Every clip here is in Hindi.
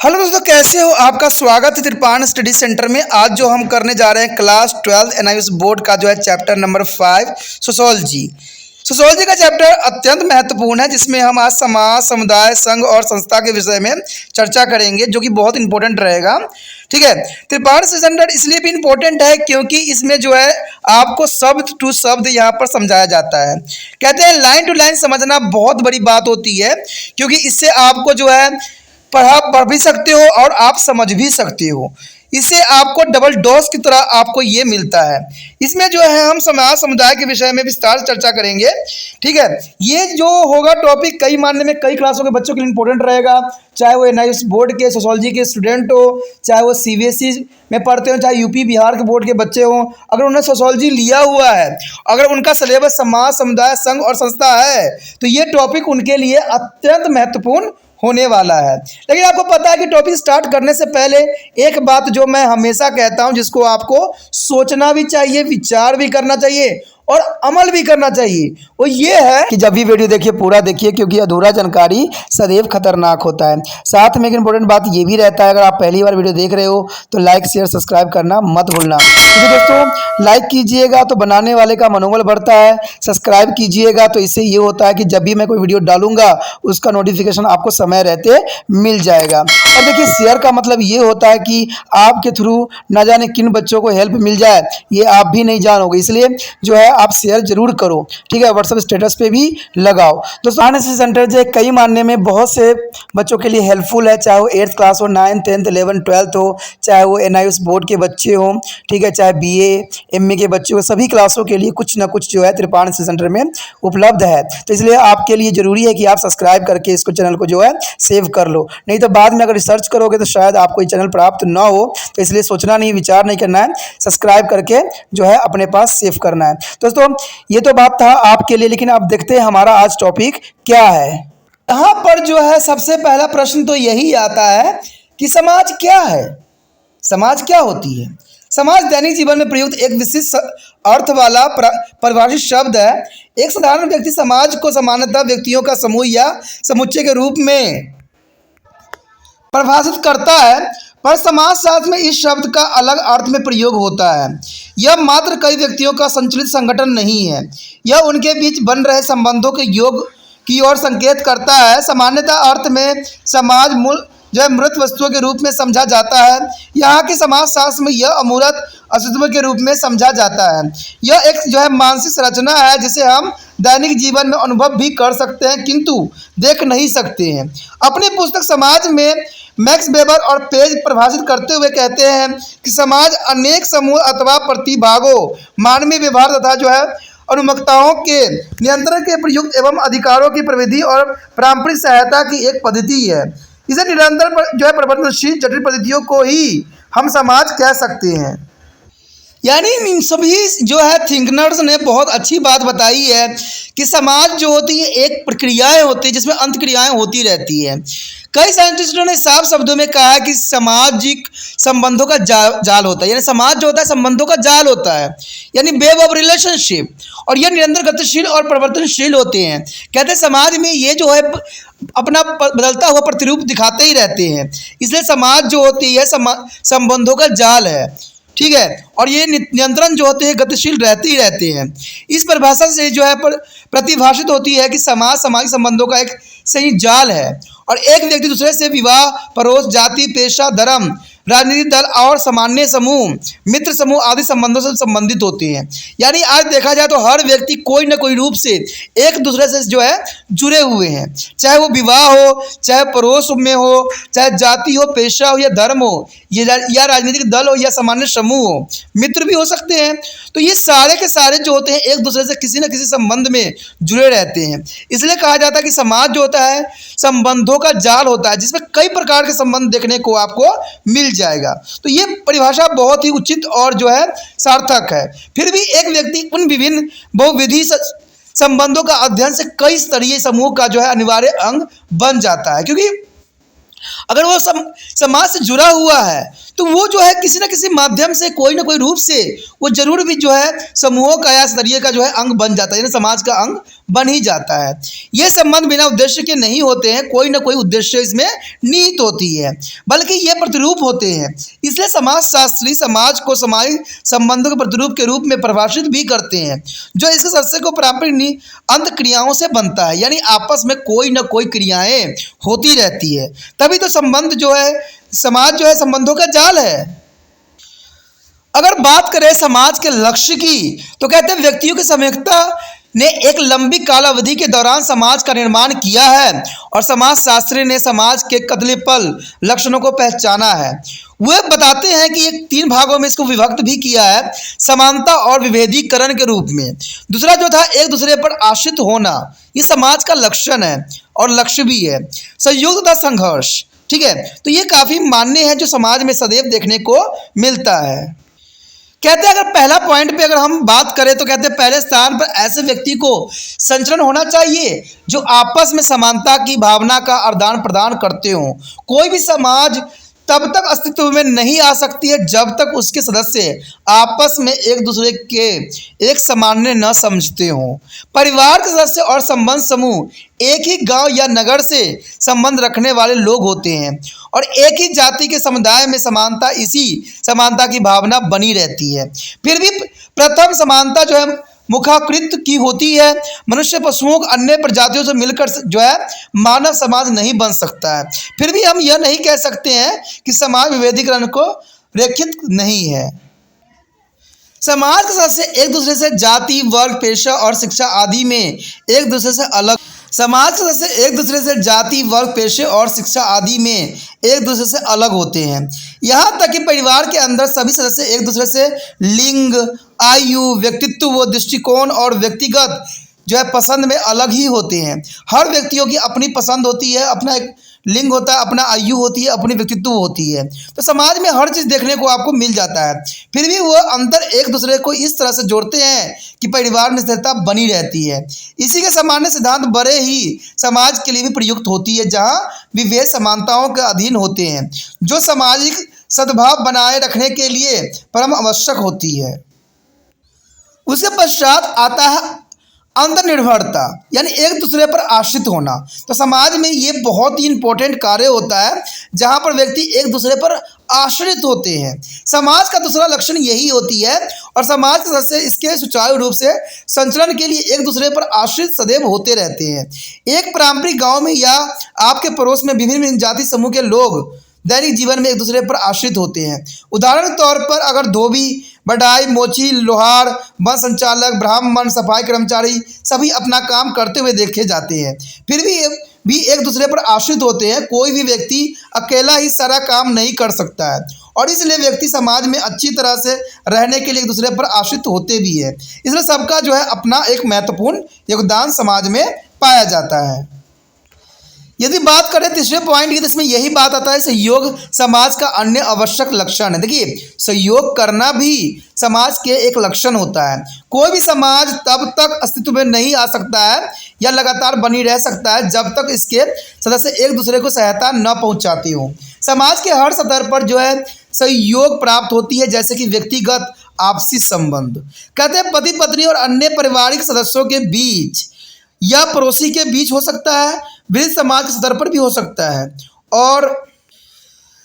हेलो दोस्तों, कैसे हो? आपका स्वागत है त्रिपाण स्टडी सेंटर में। आज जो हम करने जा रहे हैं क्लास 12 एनआईएस बोर्ड का जो है चैप्टर नंबर 5 सोशोलॉजी। सोशोलॉजी का चैप्टर अत्यंत महत्वपूर्ण है, जिसमें हम आज समाज, समुदाय, संघ और संस्था के विषय में चर्चा करेंगे, जो कि बहुत इंपॉर्टेंट रहेगा। ठीक है, त्रिपाण स्टैंडर्ड इसलिए भी इम्पोर्टेंट है क्योंकि इसमें जो है आपको शब्द टू शब्द यहाँ पर समझाया जाता है। कहते हैं लाइन टू लाइन समझना बहुत बड़ी बात होती है, क्योंकि इससे आपको जो है पढ़ भी सकते हो और आप समझ भी सकते हो। इससे आपको डबल डोज की तरह आपको ये मिलता है। इसमें जो है हम समाज समुदाय के विषय में विस्तार से चर्चा करेंगे। ठीक है, ये जो होगा टॉपिक कई मानने में कई क्लासों के बच्चों के लिए इंपॉर्टेंट रहेगा, चाहे वो एनआईएस बोर्ड के सोशोलॉजी के स्टूडेंट हो, चाहे वो सीबीएसई में पढ़ते हो, चाहे यूपी बिहार के बोर्ड के बच्चे हों। अगर उन्होंने सोशोलॉजी लिया हुआ है, अगर उनका सिलेबस समाज, समुदाय, संघ और संस्था है, तो ये टॉपिक उनके लिए अत्यंत महत्वपूर्ण होने वाला है। लेकिन आपको पता है कि टॉपिक स्टार्ट करने से पहले एक बात जो मैं हमेशा कहता हूं, जिसको आपको सोचना भी चाहिए, विचार भी करना चाहिए और अमल भी करना चाहिए, वो ये है कि जब भी वीडियो देखिए पूरा देखिए, क्योंकि अधूरा जानकारी सदैव खतरनाक होता है। साथ में एक इंपॉर्टेंट बात ये भी रहता है, अगर आप पहली बार वीडियो देख रहे हो तो लाइक शेयर सब्सक्राइब करना मत भूलना। क्योंकि दोस्तों लाइक कीजिएगा तो बनाने वाले का मनोबल बढ़ता है, सब्सक्राइब कीजिएगा तो इससे ये होता है कि जब भी मैं कोई वीडियो डालूंगा उसका नोटिफिकेशन आपको समय रहते मिल जाएगा। और देखिए शेयर का मतलब ये होता है कि आपके थ्रू न जाने किन बच्चों को हेल्प मिल जाए, ये आप भी नहीं जानोगे, इसलिए जो है आप शेयर जरूर करो। ठीक है, व्हाट्सएप स्टेटस पे भी लगाओ। दोस्तों एनआईएस सेंटर जो कई मानने में बहुत से बच्चों के लिए हेल्पफुल है, चाहे वो 8th क्लास हो, 9th 10th 11th 12th हो, चाहे वो एनआईएस बोर्ड के बच्चे हों, ठीक है, चाहे बीए एमए के बच्चे हो, सभी क्लासों के लिए कुछ ना कुछ जो है त्रिपाण सेंटर में उपलब्ध है। तो इसलिए आपके लिए जरूरी है कि आप सब्सक्राइब करके इसको चैनल को जो है सेव कर लो, नहीं तो बाद में अगर रिसर्च करोगे तो शायद आपको ये चैनल प्राप्त ना हो। तो इसलिए सोचना नहीं, विचार नहीं करना है, सब्सक्राइब करके जो है अपने पास सेव करना है। दोस्तों ये तो बात था आपके लिए, लेकिन अब देखते हैं हमारा आज टॉपिक क्या है। यहाँ पर जो है सबसे पहला प्रश्न तो यही आता है कि समाज क्या है, समाज क्या होती है। समाज दैनिक जीवन में प्रयुक्त एक विशिष्ट अर्थ वाला परिभाषित शब्द है। एक साधारण व्यक्ति समाज को सामान्यतः व्यक्तियों का समूह या समुच्चय के रूप में परिभाषित करता है, पर समाजशास्त्र में इस शब्द का अलग अर्थ में प्रयोग होता है। यह मात्र कई व्यक्तियों का संचालित संगठन नहीं है, यह उनके बीच बन रहे संबंधों के योग की ओर संकेत करता है। सामान्यतः अर्थ में समाज मूल जो है मृत वस्तुओं के रूप में समझा जाता है, यहाँ के समाजशास्त्र में यह अमूर्त अस्तित्व के रूप में समझा जाता है। यह एक जो है मानसिक संरचना है जिसे हम दैनिक जीवन में अनुभव भी कर सकते हैं किंतु देख नहीं सकते हैं। अपनी पुस्तक समाज में मैक्स वेबर और पेज परिभाषित करते हुए कहते हैं कि समाज अनेक समूह अथवा प्रतिभागों, मानवीय व्यवहार तथा जो है अनुमक्ताओं के नियंत्रण के प्रयुक्त एवं अधिकारों की प्रविधि और पारंपरिक सहायता की एक पद्धति है। इसे निरंतर जो है परिवर्तनशील जटिल पद्धतियों को ही हम समाज कह सकते हैं। यानी इन सभी जो है थिंकनर्स ने बहुत अच्छी बात बताई है कि समाज जो होती है एक प्रक्रियाएं होती है जिसमें अंतक्रियाएं होती रहती है। कई साइंटिस्टों ने साफ शब्दों में कहा है कि सामाजिक संबंधों का जाल होता है, यानी समाज जो होता है संबंधों का जाल होता है, यानी वेब ऑफ रिलेशनशिप, और यह निरंतर गतिशील और परिवर्तनशील होते हैं। कहते हैं समाज में ये जो है अपना बदलता हुआ प्रतिरूप दिखाते ही रहते हैं, इसलिए समाज जो होती है संबंधों का जाल है। ठीक है, और ये नियंत्रण जो होते हैं गतिशील रहते ही रहते हैं। इस परिभाषा से जो है प्रतिभाषित होती है कि समाज सामाजिक संबंधों का एक सही जाल है और एक व्यक्ति दूसरे से विवाह, पड़ोस, जाति, पेशा, धर्म, राजनीतिक दल और सामान्य समूह, मित्र समूह आदि संबंधों से संबंधित होते हैं। यानी आज देखा जाए तो हर व्यक्ति कोई न कोई रूप से एक दूसरे से जो है जुड़े हुए हैं, चाहे वो विवाह हो, चाहे पड़ोस में हो, चाहे जाति हो, पेशा हो या धर्म हो, या राजनीतिक दल हो या सामान्य समूह हो, मित्र भी हो सकते हैं। तो ये सारे के सारे जो होते हैं एक दूसरे से किसी न किसी संबंध में जुड़े रहते हैं। इसलिए कहा जाता है कि समाज जो होता है संबंधों का जाल होता है, जिसमें कई प्रकार के संबंध देखने को आपको मिल जाएगा। तो ये परिभाषा बहुत ही उचित और जो है सार्थक है। फिर भी एक व्यक्ति उन विभिन्न बहुविधि संबंधों का अध्ययन से कई स्तरीय समूह का जो है अनिवार्य अंग बन जाता है, क्योंकि अगर वो समाज से जुड़ा हुआ है तो वो जो है किसी न किसी माध्यम से कोई ना कोई रूप से वो जरूर भी जो है समूहों का या स्तरीय का जो है अंग बन जाता है, यानी समाज का अंग बन ही जाता है। ये संबंध बिना उद्देश्य के नहीं होते हैं, कोई ना कोई उद्देश्य इसमें निहित होती है, बल्कि ये प्रतिरूप होते हैं। इसलिए समाजशास्त्री समाज को सामाजिक संबंधों के प्रतिरूप के रूप में परिभाषित भी करते हैं, जो इसके सदस्य को पारंपरिक अंत क्रियाओं से बनता है, यानी आपस में कोई ना कोई क्रियाएं होती रहती है, तभी तो संबंध जो है समाज जो है संबंधों का जाल है। अगर बात करें समाज के लक्ष्य की, तो कहते हैं व्यक्तियों की सामूहिकता ने एक लंबी कालावधि के दौरान समाज का निर्माण किया है और समाजशास्त्री ने समाज के कदलीपल लक्षणों को पहचाना है। वे बताते हैं कि एक 3 भागों में इसको विभक्त भी किया है, समानता और विभेदीकरण के रूप में। दूसरा जो था एक दूसरे पर आश्रित होना, ये समाज का लक्षण है और लक्ष्य भी है। संयोग तथा संघर्ष, ठीक है, तो ये काफ़ी मान्य है जो समाज में सदैव देखने को मिलता है। कहते हैं अगर पहला पॉइंट पे अगर हम बात करें तो कहते हैं पहले स्थान पर ऐसे व्यक्ति को संचरण होना चाहिए जो आपस में समानता की भावना का आदान प्रदान करते हों। कोई भी समाज तब तक अस्तित्व में नहीं आ सकती है जब तक उसके सदस्य आपस में एक दूसरे के एक सामान्य न समझते हों। परिवार के सदस्य और संबंध समूह एक ही गांव या नगर से संबंध रखने वाले लोग होते हैं और एक ही जाति के समुदाय में समानता इसी समानता की भावना बनी रहती है। फिर भी प्रथम समानता जो है मुखाकृत की होती है। मनुष्य पशुओं अन्य प्रजातियों से मिलकर जो है मानव समाज नहीं बन सकता है। फिर भी हम यह नहीं कह सकते हैं कि समाज विभेदीकरण को रेखित नहीं है। समाज के सदस्य एक दूसरे से जाति, वर्ग, पेशा और शिक्षा आदि में एक दूसरे से अलग समाज के सदस्य एक दूसरे से जाति, वर्ग, पेशे और शिक्षा आदि में एक दूसरे से अलग होते हैं। यहाँ तक कि परिवार के अंदर सभी सदस्य एक दूसरे से लिंग, आयु, व्यक्तित्व, दृष्टिकोण और व्यक्तिगत जो है पसंद में अलग ही होते हैं। हर व्यक्तियों की अपनी पसंद होती है, अपना एक लिंग होता है, अपना आयु होती है, अपनी व्यक्तित्व होती है। तो समाज में हर चीज़ देखने को आपको मिल जाता है। फिर भी वो अंतर एक दूसरे को इस तरह से जोड़ते हैं कि परिवार में स्थिरता बनी रहती है। इसी के सामान्य सिद्धांत बड़े ही समाज के लिए भी प्रयुक्त होती है, जहाँ विभेद समानताओं के अधीन होते हैं, जो सामाजिक सद्भाव बनाए रखने के लिए परम आवश्यक होती है। उसके पश्चात आता है अंतर्निर्भरता, यानी एक दूसरे पर आश्रित होना। तो समाज में ये बहुत ही इंपॉर्टेंट कार्य होता है जहाँ पर व्यक्ति एक दूसरे पर आश्रित होते हैं। समाज का दूसरा लक्षण यही होती है और समाज के सदस्य इसके सुचारू रूप से संचलन के लिए एक दूसरे पर आश्रित सदैव होते रहते हैं। एक पारंपरिक गांव में या आपके पड़ोस में विभिन्न जाति समूह के लोग दैनिक जीवन में एक दूसरे पर आश्रित होते हैं। उदाहरण के तौर पर अगर धोबी, बढ़ाई, मोची, लोहार, वन संचालक, ब्राह्मण, सफाई कर्मचारी सभी अपना काम करते हुए देखे जाते हैं, फिर भी एक दूसरे पर आश्रित होते हैं। कोई भी व्यक्ति अकेला ही सारा काम नहीं कर सकता है और इसलिए व्यक्ति समाज में अच्छी तरह से रहने के लिए एक दूसरे पर आश्रित होते भी है। इसलिए सबका जो है अपना एक महत्वपूर्ण योगदान समाज में पाया जाता है। यदि बात करें तीसरे पॉइंट की, तो इसमें यही बात आता है सहयोग समाज का अन्य आवश्यक लक्षण है। देखिए, सहयोग करना भी समाज के एक लक्षण होता है। कोई भी समाज तब तक अस्तित्व में नहीं आ सकता है या लगातार बनी रह सकता है जब तक इसके सदस्य एक दूसरे को सहायता न पहुंचाते हों। समाज के हर स्तर पर जो है सहयोग प्राप्त होती है, जैसे कि व्यक्तिगत आपसी संबंध, कहते हैं पति पत्नी और अन्य पारिवारिक सदस्यों के बीच या पड़ोसी के बीच हो सकता है, वृद्ध समाज के स्तर पर भी हो सकता है। और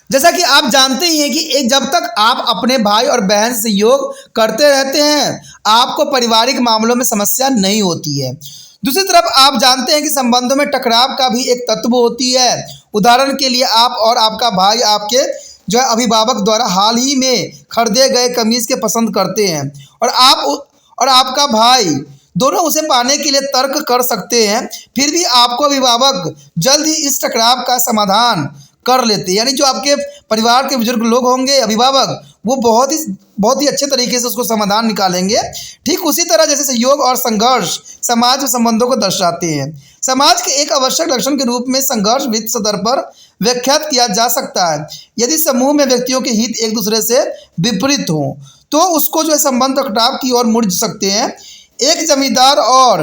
जैसा कि आप जानते ही हैं कि जब तक आप अपने भाई और बहन से सहयोग करते रहते हैं, आपको पारिवारिक मामलों में समस्या नहीं होती है। दूसरी तरफ आप जानते हैं कि संबंधों में टकराव का भी एक तत्व होती है। उदाहरण के लिए आप और आपका भाई आपके जो है अभिभावक द्वारा हाल ही में खरीदे गए कमीज के पसंद करते हैं और आपका भाई दोनों उसे पाने के लिए तर्क कर सकते हैं। फिर भी आपको अभिभावक जल्द ही इस टकराव का समाधान कर लेते हैं, यानी जो आपके परिवार के बुजुर्ग लोग होंगे, अभिभावक, वो बहुत ही अच्छे तरीके से उसको समाधान निकालेंगे। ठीक उसी तरह जैसे सहयोग और संघर्ष समाज में संबंधों को दर्शाते हैं। समाज के एक आवश्यक लक्षण के रूप में संघर्ष वित्त स्तर पर व्याख्यात किया जा सकता है। यदि समूह में व्यक्तियों के हित एक दूसरे से विपरीत हों तो उसको जो है संबंध टकराव की ओर मुड़ सकते हैं। एक जमींदार और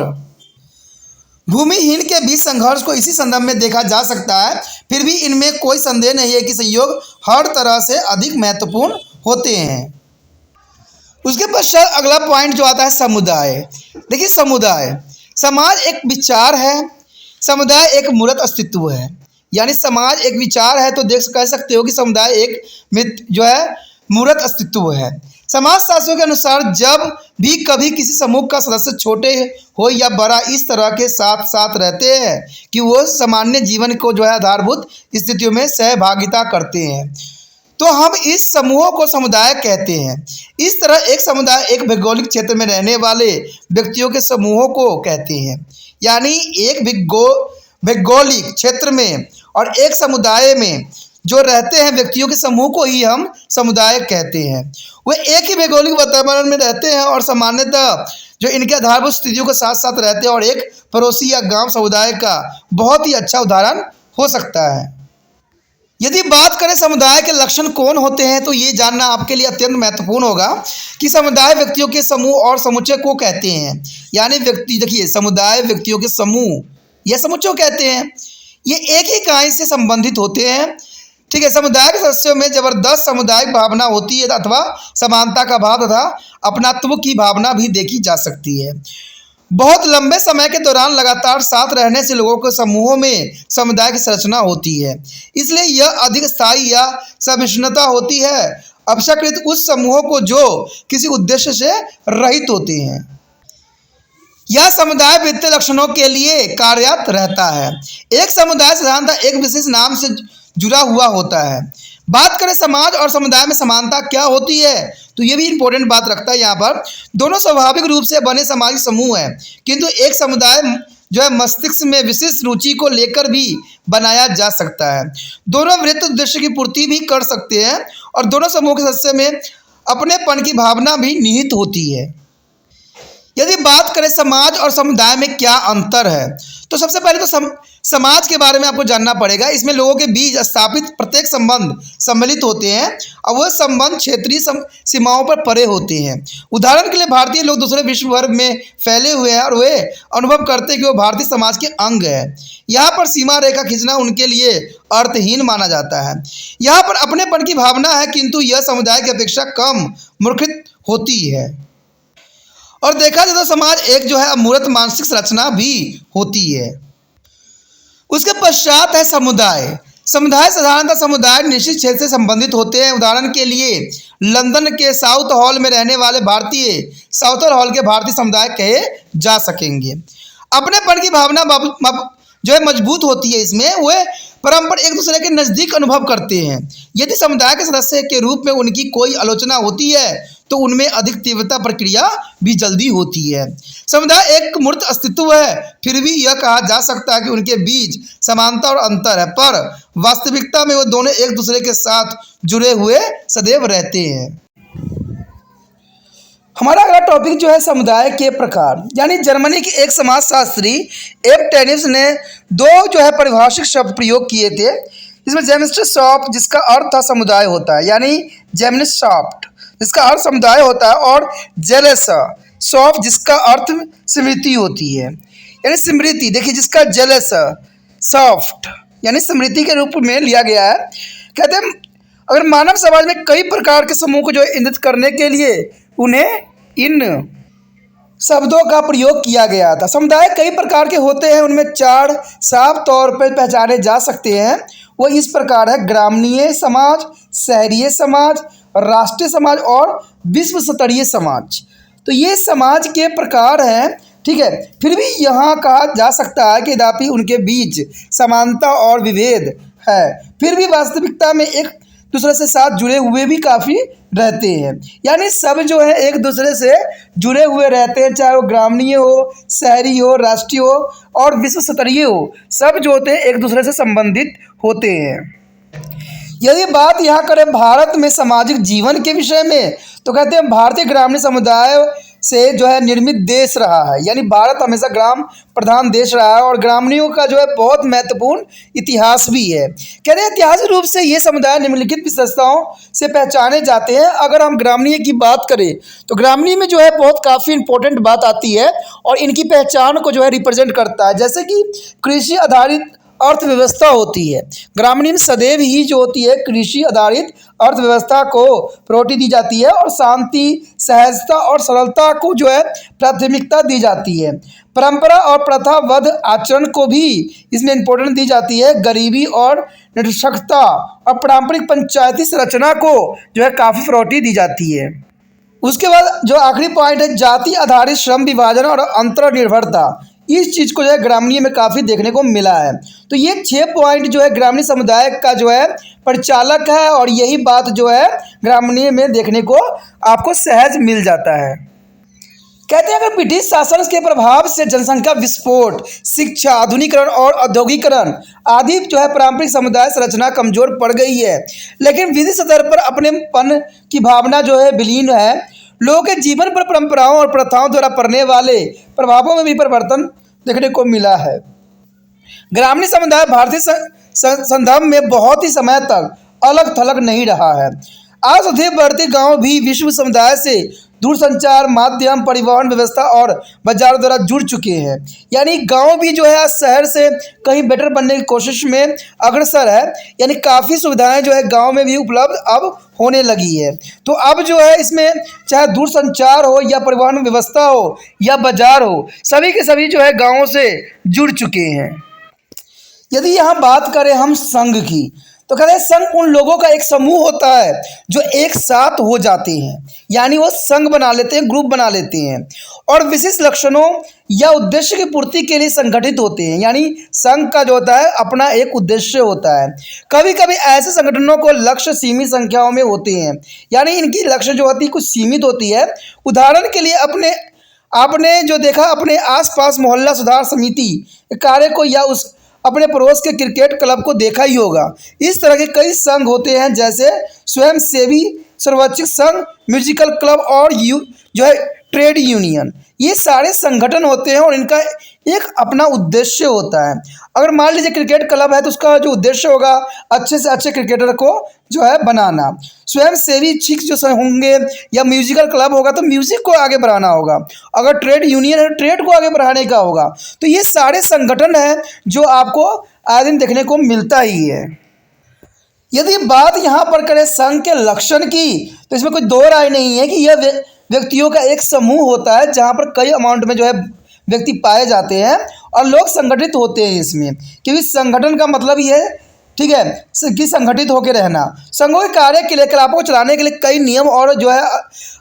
भूमिहीन के बीच संघर्ष को इसी संदर्भ में देखा जा सकता है। फिर भी इनमें कोई संदेह नहीं है कि सहयोग हर तरह से अधिक महत्वपूर्ण होते हैं। उसके पश्चात अगला पॉइंट जो आता है समुदाय। देखिए समुदाय, समाज एक विचार है, समुदाय एक मूर्त अस्तित्व है। यानी समाज एक विचार है तो कह सकते हो कि समुदाय एक जो है मूर्त अस्तित्व है। समाजशास्त्रियों के अनुसार जब भी कभी किसी समूह का सदस्य छोटे हो या बड़ा इस तरह के साथ साथ रहते हैं कि वो सामान्य जीवन को जो है आधारभूत स्थितियों में सहभागिता करते हैं तो हम इस समूहों को समुदाय कहते हैं। इस तरह एक समुदाय एक भौगोलिक क्षेत्र में रहने वाले व्यक्तियों के समूहों को कहते हैं। यानी एक भौगोलिक क्षेत्र में और एक समुदाय में जो रहते हैं व्यक्तियों के समूह को ही हम समुदाय कहते हैं। वे एक ही भौगोलिक वातावरण में रहते हैं और सामान्यतः जो इनके आधारभूत स्थितियों के साथ साथ रहते हैं और एक पड़ोसी या गांव समुदाय का बहुत ही अच्छा उदाहरण हो सकता है। यदि बात करें समुदाय के लक्षण कौन होते हैं तो ये जानना आपके लिए अत्यंत महत्वपूर्ण होगा कि समुदाय व्यक्तियों के समूह और समुच्चय को कहते हैं। यानी व्यक्ति, देखिए समुदाय व्यक्तियों के समूह या समुच्चय कहते हैं, ये एक ही इकाई से संबंधित होते हैं। ठीक है, समुदाय के सदस्यों में जबरदस्त सामुदायिक भावना होती है अथवा समानता का भाव तथा अपनात्व की भावना भी देखी जा सकती है। बहुत लंबे समय के दौरान लगातार साथ रहने से लोगों के समूहों में समुदाय की संरचना होती है, इसलिए यह अधिक स्थायी या सहिष्णुता होती है अपेक्षाकृत उस समूहों को जो किसी उद्देश्य से रहित होते हैं। यह समुदाय वित्तीय लक्षणों के लिए कार्यरत रहता है। एक समुदाय साधारणतः एक विशेष नाम से जुड़ा हुआ होता है। बात करें समाज और समुदाय में समानता क्या होती है तो ये भी इंपॉर्टेंट बात रखता है। यहाँ पर दोनों स्वाभाविक रूप से बने सामाजिक समूह हैं, किंतु एक समुदाय जो है मस्तिष्क में विशिष्ट रुचि को लेकर भी बनाया जा सकता है। दोनों वृत्त उद्देश्य की पूर्ति भी कर सकते हैं और दोनों समूह के सदस्य में अपनेपन की भावना भी निहित होती है। यदि बात करें समाज और समुदाय में क्या अंतर है तो सबसे पहले तो समाज के बारे में आपको जानना पड़ेगा। इसमें लोगों के बीच स्थापित प्रत्येक संबंध सम्मिलित होते हैं और वह संबंध क्षेत्रीय सीमाओं पर परे होते हैं। उदाहरण के लिए भारतीय लोग दूसरे विश्व भर में फैले हुए हैं और वे अनुभव करते हैं कि वो भारतीय समाज के अंग है। यहाँ पर सीमा रेखा खींचना उनके लिए अर्थहीन माना जाता है। यहाँ पर अपनेपन की भावना है, किंतु यह समुदाय की अपेक्षा कम मूर्खित होती है। और देखा जाए तो समाज एक जो है अमूर्त मानसिक संरचना भी होती है। उसके पश्चात है समुदाय। समुदाय साधारणतः समुदाय निश्चित क्षेत्र से संबंधित होते हैं। उदाहरण के लिए लंदन के साउथ हॉल में रहने वाले भारतीय साउथर हॉल के भारतीय समुदाय कहे जा सकेंगे। अपनेपन की भावना जो है मजबूत होती है। इसमें वे परस्पर एक दूसरे के नज़दीक अनुभव करते हैं। यदि समुदाय के सदस्य के रूप में उनकी कोई आलोचना होती है तो उनमें अधिक तीव्रता प्रक्रिया भी जल्दी होती है। समुदाय एक मूर्त अस्तित्व है, फिर भी यह कहा जा सकता है कि उनके बीच समानता और अंतर है, पर वास्तविकता में वो दोनों एक दूसरे के साथ जुड़े हुए सदैव रहते हैं। हमारा अगला टॉपिक जो है समुदाय के प्रकार। यानी जर्मनी के एक समाजशास्त्री एफ टेनिस ने दो जो है परिभाषिक शब्द प्रयोग किए थे। इसमें जेमिन्सचाफ्ट जिसका अर्थ था समुदाय होता है, यानी जेमिन्सचाफ्ट जिसका अर्थ समुदाय होता है, और जेलेसचाफ्ट जिसका अर्थ स्मृति होती है, यानी स्मृति। देखिए जिसका जेलेसचाफ्ट यानी स्मृति के रूप में लिया गया है। कहते हैं अगर मानव समाज में कई प्रकार के समूह को जो इंगित करने के लिए उन्हें इन शब्दों का प्रयोग किया गया था। समुदाय कई प्रकार के होते हैं, उनमें चार साफ तौर पर पहचाने जा सकते हैं। वो इस प्रकार है: ग्रामीण समाज, शहरीय समाज, राष्ट्रीय समाज और विश्व स्तरीय समाज। तो ये समाज के प्रकार हैं, ठीक है। फिर भी यहाँ कहा जा सकता है कि यद्यपि उनके बीच समानता और विभेद है, फिर भी वास्तविकता में एक दूसरे से साथ जुड़े हुए भी काफ़ी रहते हैं। यानी सब जो है एक दूसरे से जुड़े हुए रहते हैं, चाहे वो ग्रामीण हो, शहरी हो, राष्ट्रीय हो और विश्व स्तरीय हो, सब जो होते हैं एक दूसरे से संबंधित होते हैं। यदि बात यहाँ करें भारत में सामाजिक जीवन के विषय में तो कहते हैं भारतीय ग्रामीण समुदाय से जो है निर्मित देश रहा है, यानी भारत हमेशा ग्राम प्रधान देश रहा है और ग्रामीणों का जो है बहुत महत्वपूर्ण इतिहास भी है। कहते हैं ऐतिहासिक रूप से ये समुदाय निम्नलिखित विशेषताओं से पहचाने जाते हैं। अगर हम ग्रामीण की बात करें तो ग्रामीण में जो है बहुत काफ़ी इंपॉर्टेंट बात आती है और इनकी पहचान को जो है रिप्रेजेंट करता है, जैसे कि कृषि आधारित अर्थव्यवस्था होती है। ग्रामीण सदैव ही जो होती है कृषि आधारित अर्थव्यवस्था को प्रायोरिटी दी जाती है और शांति, सहजता और सरलता को जो है प्राथमिकता दी जाती है। परंपरा और प्रथाबद्ध आचरण को भी इसमें इम्पोर्टेंस दी जाती है। गरीबी और निरक्षरता और पारंपरिक पंचायती संरचना को जो है काफ़ी प्रायोरिटी दी जाती है। उसके बाद जो आखिरी पॉइंट है जाति आधारित श्रम विभाजन और अंतर्निर्भरता, इस चीज़ को जो है ग्रामीण में काफ़ी देखने को मिला है। तो ये 6 पॉइंट जो है ग्रामीण समुदाय का जो है परिचालक है और यही बात जो है ग्रामीण में देखने को आपको सहज मिल जाता है। कहते हैं अगर ब्रिटिश शासन के प्रभाव से जनसंख्या विस्फोट, शिक्षा, आधुनिकीकरण और औद्योगिकरण आदि जो है पारंपरिक समुदाय संरचना कमजोर पड़ गई है, लेकिन विधि स्तर पर अपनेपन की भावना जो है विलीन है। लोगों के जीवन पर परंपराओं और प्रथाओं द्वारा पड़ने वाले प्रभावों में भी परिवर्तन देखने को मिला है। ग्रामीण समुदाय भारतीय संदर्भ में बहुत ही समय तक अलग थलग नहीं रहा है। आज अधिक बढ़ते गांव भी विश्व समुदाय से दूरसंचार माध्यम, परिवहन व्यवस्था और बाजार द्वारा जुड़ चुके हैं, यानी गांव भी जो है आज शहर से कहीं बेटर बनने की कोशिश में अग्रसर है, यानी काफ़ी सुविधाएं जो है गांव में भी उपलब्ध अब होने लगी है। तो अब जो है इसमें चाहे दूरसंचार हो या परिवहन व्यवस्था हो या बाजार हो, सभी के सभी जो है गाँवों से जुड़ चुके हैं। यदि यहाँ बात करें हम संघ की, तो कहते हैं संघ उन लोगों का एक समूह होता है जो एक साथ हो जाते हैं, यानी वो संघ बना लेते हैं, ग्रुप बना लेते हैं और विशिष्ट लक्षणों या उद्देश्य की पूर्ति के लिए संगठित होते हैं। यानी संघ का जो होता है अपना एक उद्देश्य होता है। कभी कभी ऐसे संगठनों को लक्ष्य सीमित संख्याओं में होते हैं, यानी इनकी लक्ष्य जो होती है कुछ सीमित होती है। उदाहरण के लिए आपने जो देखा अपने आसपास मोहल्ला सुधार समिति कार्य को या उस अपने पड़ोस के क्रिकेट क्लब को देखा ही होगा। इस तरह के कई संघ होते हैं, जैसे स्वयंसेवी सर्वोच्च संघ, म्यूजिकल क्लब और जो है ट्रेड यूनियन। ये सारे संगठन होते हैं और इनका एक अपना उद्देश्य होता है। अगर मान लीजिए क्रिकेट क्लब है तो उसका जो उद्देश्य होगा अच्छे से अच्छे क्रिकेटर को जो है बनाना। स्वयंसेवी छिक जो होंगे या म्यूजिकल क्लब होगा तो म्यूजिक को आगे बढ़ाना होगा। अगर ट्रेड यूनियन है तो ट्रेड को आगे बढ़ाने का होगा। तो ये सारे संगठन हैं जो आपको आए दिन देखने को मिलता ही है। यदि बात यहाँ पर करें संघ के लक्षण की, तो इसमें कोई दो राय नहीं है कि यह व्यक्तियों का एक समूह होता है जहाँ पर कई अमाउंट में जो है व्यक्ति पाए जाते हैं और लोग संगठित होते हैं इसमें, क्योंकि संगठन का मतलब ही है ठीक है कि संगठित होकर रहना। संघों के कार्य क्रियाकलापों को चलाने के लिए कई नियम और जो है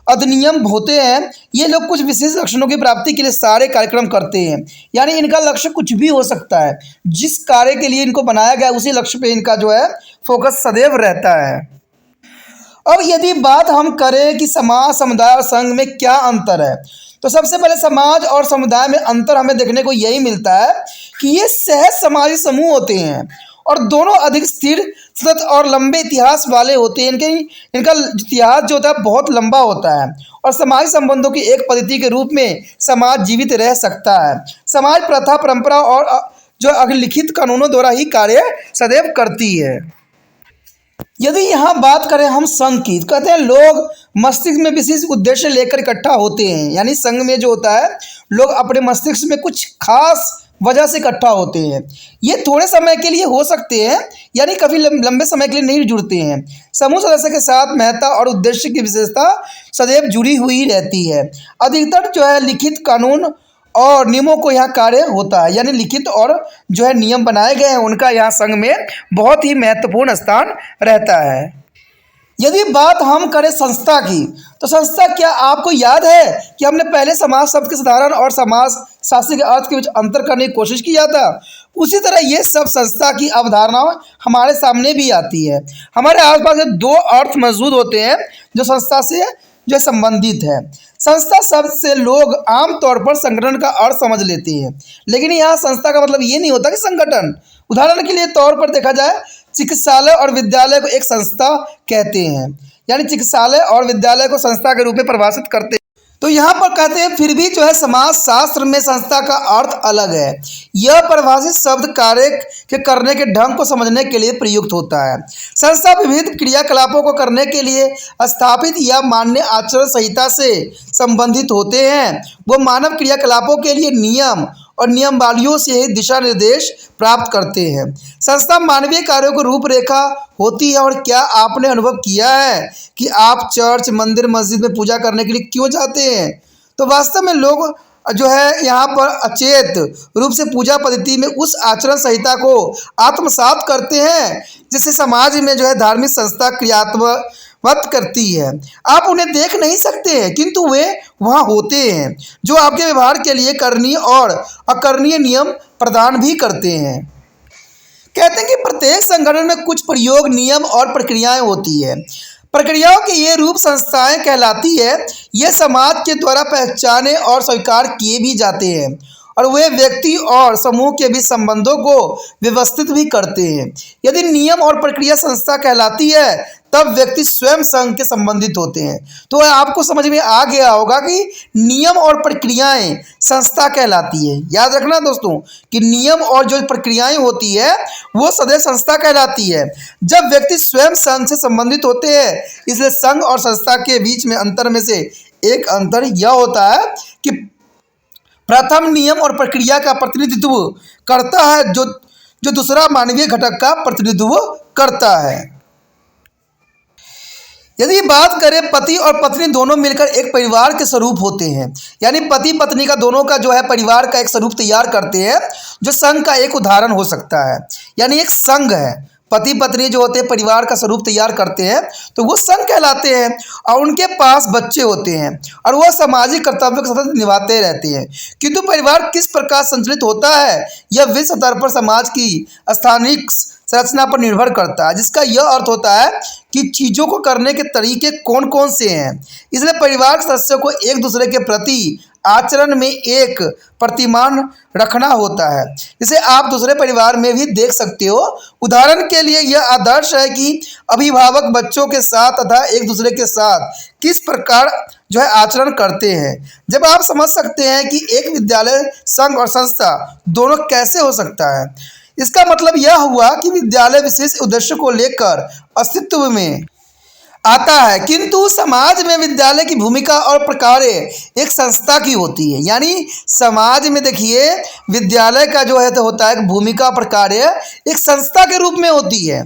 अधिनियम होते हैं। ये लोग कुछ विशेष लक्षणों की प्राप्ति के लिए सारे कार्यक्रम करते हैं, यानी इनका लक्ष्य कुछ भी हो सकता है। जिस कार्य के लिए इनको बनाया गया उसी लक्ष्य पे इनका जो है फोकस सदैव रहता है। अब यदि बात हम करें कि समाज, समुदाय और संघ में क्या अंतर है, तो सबसे पहले समाज और समुदाय में अंतर हमें देखने को यही मिलता है कि ये सहज सामाजिक समूह होते हैं और दोनों अधिक स्थिर, सतत और लंबे इतिहास वाले होते हैं। इनका इतिहास जो होता है बहुत लंबा होता है और सामाजिक संबंधों की एक पद्धति के रूप में समाज जीवित रह सकता है। समाज प्रथा, परंपरा और जो अलिखित कानूनों द्वारा ही कार्य सदैव करती है। यदि यहाँ बात करें हम संघ की, तो कहते हैं लोग मस्तिष्क में विशेष उद्देश्य लेकर इकट्ठा होते हैं, यानी संघ में जो होता है लोग अपने मस्तिष्क में कुछ खास वजह से इकट्ठा होते हैं। ये थोड़े समय के लिए हो सकते हैं, यानी कभी लंबे समय के लिए नहीं जुड़ते हैं। समूह सदस्य के साथ महत्ता और उद्देश्य की विशेषता सदैव जुड़ी हुई रहती है। अधिकतर जो है लिखित कानून और नियमों को यहाँ कार्य होता है, यानी लिखित और जो है नियम बनाए गए हैं उनका यहाँ संघ में बहुत ही महत्वपूर्ण स्थान रहता है। यदि बात हम करें संस्था की, तो संस्था, क्या आपको याद है कि हमने पहले समाज शब्द के साधारण और समाज शास्त्री के अर्थ के बीच अंतर करने की कोशिश किया था? उसी तरह ये सब संस्था की अवधारणाएं हमारे सामने भी आती है। हमारे आसपास दो अर्थ मौजूद होते हैं जो संस्था से जो संबंधित है। संस्था शब्द से लोग आमतौर पर संगठन का अर्थ समझ लेते हैं, लेकिन यहाँ संस्था का मतलब ये नहीं होता कि संगठन। उदाहरण के लिए तौर पर देखा जाए, चिकित्सालय और विद्यालय को एक संस्था कहते हैं, यानी चिकित्सालय और विद्यालय को संस्था के रूप में परिभाषित करते हैं। तो यहाँ पर कहते हैं फिर भी जो है समाज शास्त्र में संस्था का अर्थ अलग है। यह परिभाषित शब्द कार्य के करने के ढंग को समझने के लिए प्रयुक्त होता है। संस्था विविध क्रियाकलापों को करने के लिए स्थापित या मान्य आचरण संहिता से संबंधित होते हैं। वो मानव क्रियाकलापों के लिए नियम और नियमावलियों से ही दिशा निर्देश प्राप्त करते हैं। संस्था मानवीय कार्यों की रूपरेखा होती है। और क्या आपने अनुभव किया है कि आप चर्च, मंदिर, मस्जिद में पूजा करने के लिए क्यों जाते हैं? तो वास्तव में लोग जो है यहाँ पर अचेत रूप से पूजा पद्धति में उस आचरण संहिता को आत्मसात करते हैं जिससे समाज में जो है धार्मिक संस्था क्रियात्मक करती है। आप उन्हें देख नहीं सकते हैं किंतु वे वहाँ होते हैं जो आपके व्यवहार के लिए करणीय और अकरणीय नियम प्रदान भी करते हैं। कहते हैं कि प्रत्येक संगठन में कुछ प्रयोग, नियम और प्रक्रियाएं होती है। प्रक्रियाओं के ये रूप संस्थाएं कहलाती है। ये समाज के द्वारा पहचाने और स्वीकार किए भी जाते हैं और वे व्यक्ति और समूह के बीच संबंधों को व्यवस्थित भी करते हैं। यदि नियम और प्रक्रिया संस्था कहलाती है तब व्यक्ति स्वयं संघ के संबंधित होते हैं। तो आपको समझ में आ गया होगा कि नियम और प्रक्रियाएं संस्था कहलाती है। याद रखना दोस्तों कि नियम और जो प्रक्रियाएं होती है वो सदैव संस्था कहलाती है जब व्यक्ति स्वयं संघ से संबंधित होते हैं। इसलिए संघ और संस्था के बीच में अंतर में से एक अंतर यह होता है कि प्रथम नियम और प्रक्रिया का प्रतिनिधित्व करता है जो दूसरा मानवीय घटक का प्रतिनिधित्व करता है। यदि बात करें, पति और पत्नी दोनों मिलकर एक परिवार के स्वरूप होते हैं। यानी पति पत्नी का दोनों का जो है परिवार का एक स्वरूप तैयार करते हैं जो संघ का एक उदाहरण हो सकता है। यानी एक संघ है, पति पत्नी जो होते हैं परिवार का स्वरूप तैयार करते हैं तो वो संघ कहलाते हैं। और उनके पास बच्चे होते हैं और वह सामाजिक कर्तव्य को सतत निभाते रहते हैं। किंतु परिवार किस प्रकार संचालित होता है यह विश्व स्तर पर समाज की स्थानीय संरचना पर निर्भर करता है, जिसका यह अर्थ होता है कि चीज़ों को करने के तरीके कौन कौन से हैं। इसलिए परिवार के सदस्यों को एक दूसरे के प्रति आचरण में एक प्रतिमान रखना होता है, जिसे आप दूसरे परिवार में भी देख सकते हो। उदाहरण के लिए यह आदर्श है कि अभिभावक बच्चों के साथ तथा एक दूसरे के साथ किस प्रकार जो है आचरण करते हैं। जब आप समझ सकते हैं कि एक विद्यालय, संघ और संस्था दोनों कैसे हो सकता है, इसका मतलब यह हुआ कि विद्यालय विशेष उद्देश्य को लेकर अस्तित्व में आता है किंतु समाज में विद्यालय की भूमिका और प्रकार्य एक संस्था की होती है। यानी समाज में देखिए विद्यालय का जो है तो होता है भूमिका प्रकार्य एक संस्था के रूप में होती है।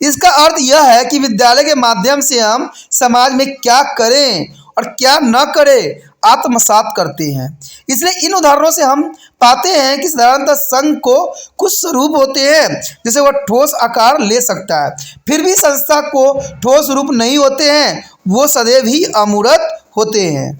इसका अर्थ यह है कि विद्यालय के माध्यम से हम समाज में क्या करें और क्या न करें आत्मसात करते हैं। इसलिए इन उदाहरणों से हम पाते हैं कि साधारणतः संघ को कुछ स्वरूप होते हैं जिसे वह ठोस आकार ले सकता है, फिर भी संस्था को ठोस रूप नहीं होते हैं, वो सदैव ही अमूर्त होते हैं।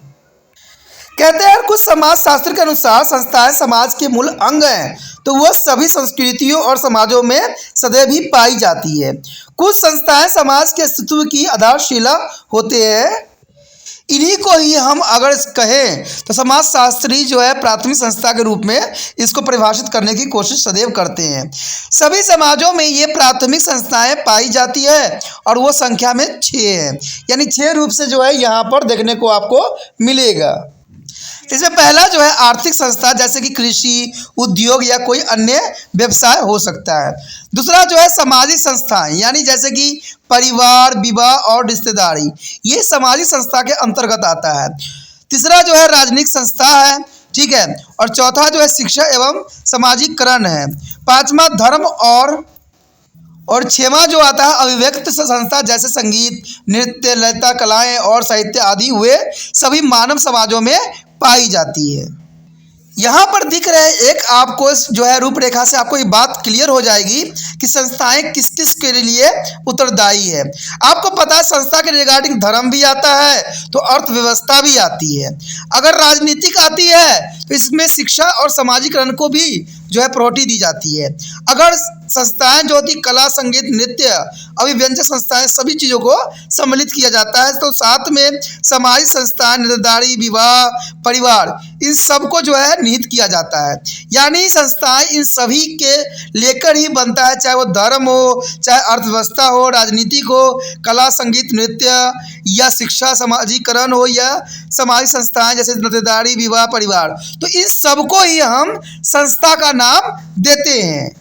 कहते हैं कुछ समाज शास्त्र के अनुसार संस्थाएं समाज के मूल अंग हैं, तो वह सभी संस्कृतियों और समाजों में सदैव ही पाई जाती है। कुछ संस्थाएं समाज के अस्तित्व की आधारशिला होते हैं। इन्हीं को ही हम अगर कहें तो समाजशास्त्री जो है प्राथमिक संस्था के रूप में इसको परिभाषित करने की कोशिश सदैव करते हैं। सभी समाजों में ये प्राथमिक संस्थाएं पाई जाती है और वो संख्या में 6 है। यानी 6 रूप से जो है यहाँ पर देखने को आपको मिलेगा। इसमें पहला जो है आर्थिक संस्था जैसे कि कृषि, उद्योग या कोई अन्य व्यवसाय हो सकता है। दूसरा जो है सामाजिक संस्थाएं यानी जैसे कि परिवार, विवाह और रिश्तेदारी, ये सामाजिक संस्था के अंतर्गत आता है। तीसरा जो है राजनीतिक संस्था है, ठीक है। और चौथा जो है शिक्षा एवं सामाजिकरण है। पांचवा धर्म और छठवां जो आता है अभिव्यक्त संस्था जैसे संगीत, नृत्य, ललिता कलाएं और साहित्य आदि हुए सभी मानव समाजों में पाई जाती है। यहाँ पर दिख रहे एक आपको जो है रूपरेखा से आपको ये बात क्लियर हो जाएगी कि संस्थाएं किस किस के लिए उत्तरदायी है। आपको पता है संस्था के रिगार्डिंग धर्म भी आता है तो अर्थव्यवस्था भी आती है। अगर राजनीतिक आती है तो इसमें शिक्षा और सामाजिकरण को भी जो है प्रायोरिटी दी जाती है। अगर संस्थाएं जो होती कला, संगीत, नृत्य, अभिव्यंजक संस्थाएं सभी चीज़ों को सम्मिलित किया जाता है। तो साथ में सामाजिक संस्थाएं, रिश्तेदारी, विवाह, परिवार, इन सबको जो है निहित किया जाता है। यानी संस्थाएं इन सभी के लेकर ही बनता है, चाहे वो धर्म हो, चाहे अर्थव्यवस्था हो, राजनीतिक हो, कला, संगीत, नृत्य, या शिक्षा समाजीकरण हो या सामाजिक संस्थाएं जैसे नातेदारी, विवाह, परिवार, तो इन सबको ही हम संस्था का नाम देते हैं।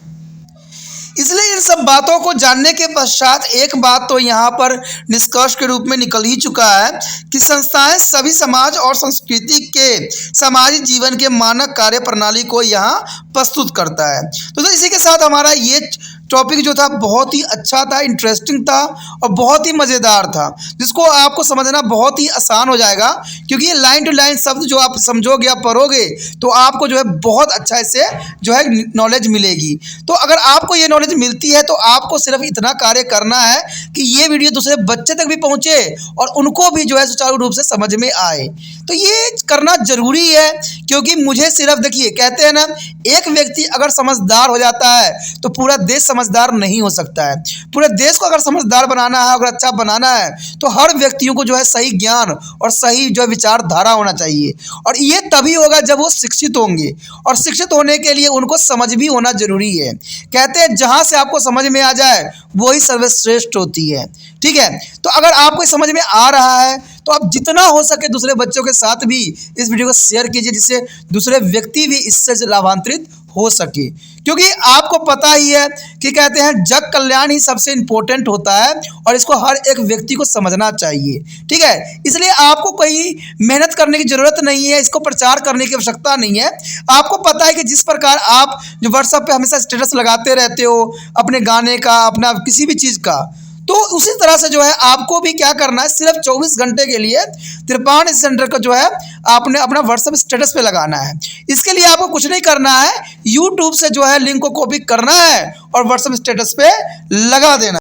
इसलिए इन सब बातों को जानने के पश्चात एक बात तो यहाँ पर निष्कर्ष के रूप में निकल ही चुका है कि संस्थाएं सभी समाज और संस्कृति के सामाजिक जीवन के मानक कार्य प्रणाली को यहाँ प्रस्तुत करता है। तो इसी के साथ हमारा ये टॉपिक जो था बहुत ही अच्छा था, इंटरेस्टिंग था और बहुत ही मज़ेदार था, जिसको आपको समझना बहुत ही आसान हो जाएगा, क्योंकि ये लाइन टू लाइन शब्द जो आप समझोगे या पढ़ोगे तो आपको जो है बहुत अच्छा इससे जो है नॉलेज मिलेगी। तो अगर आपको ये नॉलेज मिलती है तो आपको सिर्फ इतना कार्य करना है कि ये वीडियो दूसरे बच्चे तक भी पहुँचे और उनको भी जो है सुचारू रूप से समझ में आए। तो ये करना ज़रूरी है, क्योंकि मुझे सिर्फ देखिए, कहते हैं ना, एक व्यक्ति अगर समझदार हो जाता है तो पूरा देश समझदार नहीं हो सकता है। पूरे देश को अगर समझदार बनाना है, अगर अच्छा बनाना है, तो हर व्यक्तियों को जो है सही ज्ञान और सही जो है विचारधारा होना चाहिए, और ये तभी होगा जब वो शिक्षित होंगे, और शिक्षित होने के लिए उनको समझ भी होना जरूरी है। कहते हैं जहाँ से आपको समझ में आ जाए वही सर्वश्रेष्ठ होती है। ठीक है, तो अगर आपको समझ में आ रहा है तो आप जितना हो सके दूसरे बच्चों के साथ भी इस वीडियो को शेयर कीजिए, जिससे दूसरे व्यक्ति भी इससे लाभान्वित हो सके, क्योंकि आपको पता ही है कि कहते हैं जग कल्याण ही सबसे इम्पोर्टेंट होता है और इसको हर एक व्यक्ति को समझना चाहिए। ठीक है, इसलिए आपको कोई मेहनत करने की ज़रूरत नहीं है, इसको प्रचार करने की आवश्यकता नहीं है। आपको पता है कि जिस प्रकार आप जो व्हाट्सएप पे हमेशा स्टेटस लगाते रहते हो अपने गाने का, अपना किसी भी चीज़ का, तो उसी तरह से जो है आपको भी क्या करना है, सिर्फ 24 घंटे के लिए तिरपान सेंटर का जो है आपने अपना व्हाट्सएप स्टेटस पे लगाना है। इसके लिए आपको कुछ नहीं करना है, यूट्यूब से जो है लिंक को कॉपी करना है और व्हाट्सएप स्टेटस पे लगा देना।